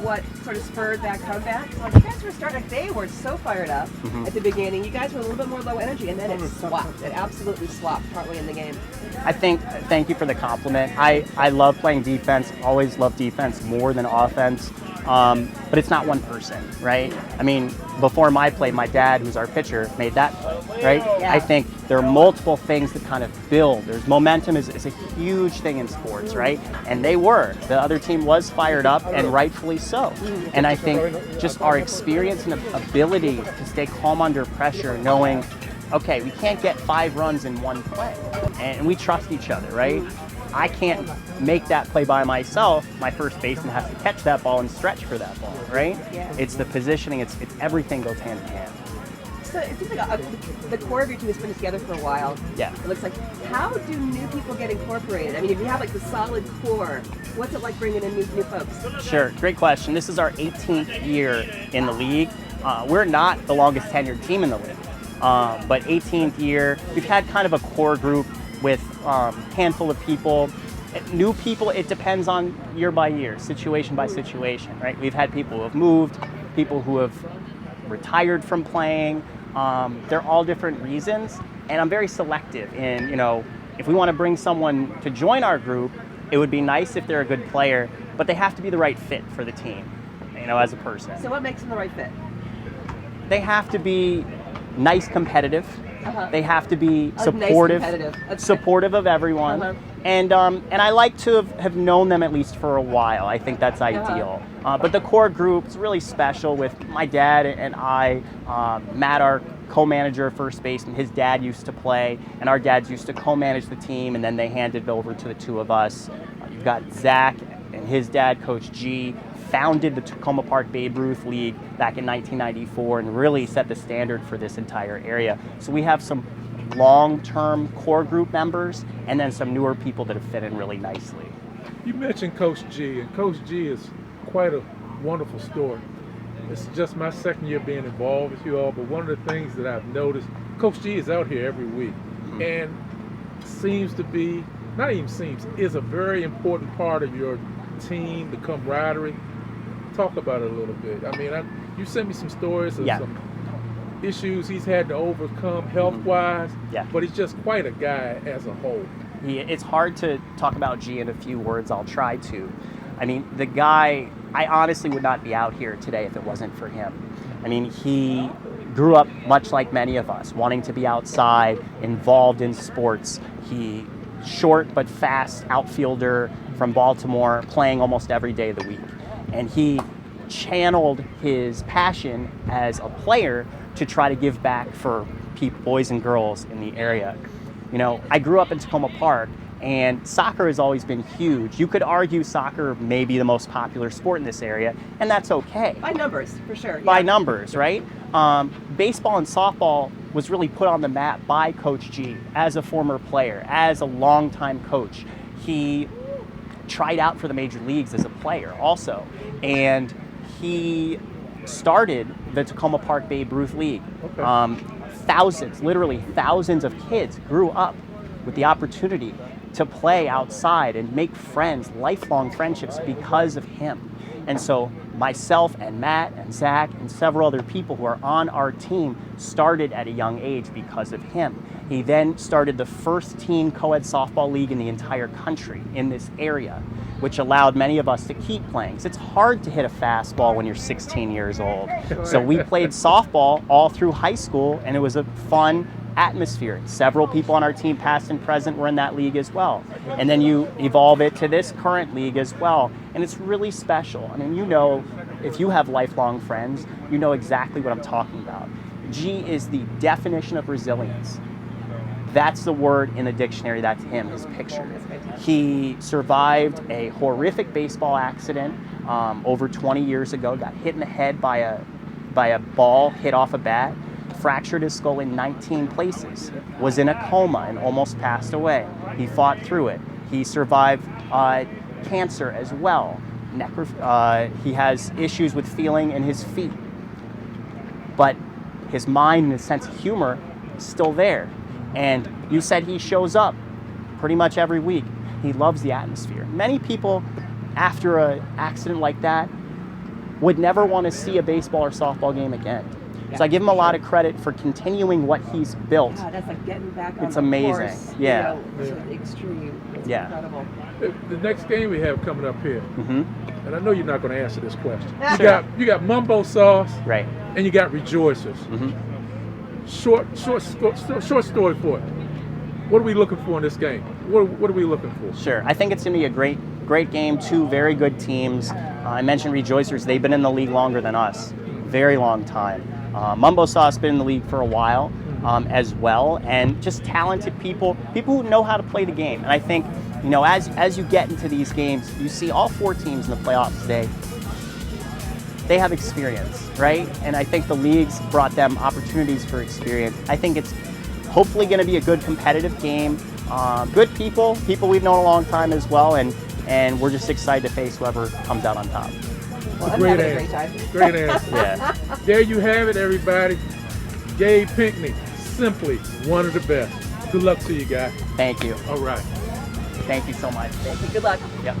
what sort of spurred that comeback? Like you guys were starting, like they were so fired up at the beginning. You guys were a little bit more low energy, and then it swapped. It absolutely swapped partway in the game. Thank you for the compliment. I love playing defense, always love defense more than offense. But it's not one person, right? I mean, before my play, my dad, who's our pitcher, made that play, right? Yeah. I think there are multiple things that kind of build. There's momentum is a huge thing in sports, right? And they were. The other team was fired up, and rightfully so. And I think just our experience and ability to stay calm under pressure, knowing, okay, we can't get 5 runs in one play. And we trust each other, right? I can't make that play by myself. My first baseman has to catch that ball and stretch for that ball, right? Yeah. It's the positioning, it's everything goes hand in hand. So it seems like the core of your team has been together for a while. Yeah. It looks like, how do new people get incorporated? I mean, if you have like the solid core, what's it like bringing in new folks? Sure, great question. This is our 18th year in the league. We're not the longest tenured team in the league, but 18th year. We've had kind of a core group with handful of people. New people, it depends on year by year, situation by situation, right? We've had people who have moved, people who have retired from playing. They're all different reasons, and I'm very selective in, if we want to bring someone to join our group, it would be nice if they're a good player, but they have to be the right fit for the team, as a person. So what makes them the right fit? They have to be nice, competitive. They have to be Nice supportive, competitive. That's supportive of everyone. Uh-huh. And I like to have known them at least for a while. I think that's ideal. But the core group is really special with my dad and I, Matt, our co-manager of first base, and his dad used to play, and our dads used to co-manage the team, and then they handed it over to the two of us. You've got Zach and his dad, Coach G, founded the Takoma Park Babe Ruth League back in 1994 and really set the standard for this entire area. So we have some long-term core group members and then some newer people that have fit in really nicely. You mentioned Coach G, and Coach G is quite a wonderful story. It's just my second year being involved with you all, but one of the things that I've noticed, Coach G is out here every week and seems to be, not even seems, is a very important part of your team, the camaraderie. Talk about it a little bit. I mean, you sent me some stories of some issues he's had to overcome health-wise, but he's just quite a guy as a whole. It's hard to talk about G in a few words. I'll try to. I mean, the guy, I honestly would not be out here today if it wasn't for him. I mean, he grew up much like many of us, wanting to be outside, involved in sports. He short but fast outfielder from Baltimore, playing almost every day of the week. And he channeled his passion as a player to try to give back for boys and girls in the area. You know, I grew up in Takoma Park, and soccer has always been huge. You could argue soccer may be the most popular sport in this area, and that's okay. By numbers, for sure. By numbers, right? Baseball and softball was really put on the map by Coach G as a former player, as a longtime coach. He tried out for the major leagues as a player also, and he started the Takoma Park Babe Ruth League. Thousands, literally thousands of kids grew up with the opportunity to play outside and make friends, lifelong friendships because of him. And so myself and Matt and Zach and several other people who are on our team started at a young age because of him. He then started the first teen co-ed softball league in the entire country in this area, which allowed many of us to keep playing. So it's hard to hit a fastball when you're 16 years old. So we played softball all through high school, and it was a fun atmosphere. Several people on our team, past and present, were in that league as well. And then you evolve it to this current league as well. And it's really special. I mean, you know, if you have lifelong friends, you know exactly what I'm talking about. G is the definition of resilience. That's the word in the dictionary. That's him, his picture. He survived a horrific baseball accident over 20 years ago, got hit in the head by a ball hit off a bat, fractured his skull in 19 places, was in a coma and almost passed away. He fought through it. He survived cancer as well. He has issues with feeling in his feet. But his mind and his sense of humor is still there. And you said he shows up pretty much every week. He loves the atmosphere. Many people, after an accident like that, would never want to see a baseball or softball game again. So I give him a lot of credit for continuing what he's built. Yeah, that's like getting back on It's the amazing. course, Yeah. you know, to the extreme. It's Yeah. incredible. The next game we have coming up here, and I know you're not going to answer this question. Sure. You got Mumbo Sauce, Right. and you got Rejoicers. Short story for it. What are we looking for in this game? What are we looking for? Sure. I think it's going to be a great game. Two very good teams. I mentioned Rejoicers. They've been in the league longer than us. Very long time. Mumbo Sauce been in the league for a while as well, and just talented people who know how to play the game. And I think, you know, as you get into these games, you see all four teams in the playoffs today. They have experience, right? And I think the league's brought them opportunities for experience. I think it's hopefully going to be a good competitive game. Good people we've known a long time as well, and we're just excited to face whoever comes out on top. Well, I'm Great having a answer. great time. Great answer. Yeah. There you have it, everybody. Gabe Pinckney, simply one of the best. Good luck to you, guys. Thank you. All right. Thank you so much. Thank you. Good luck. Yep.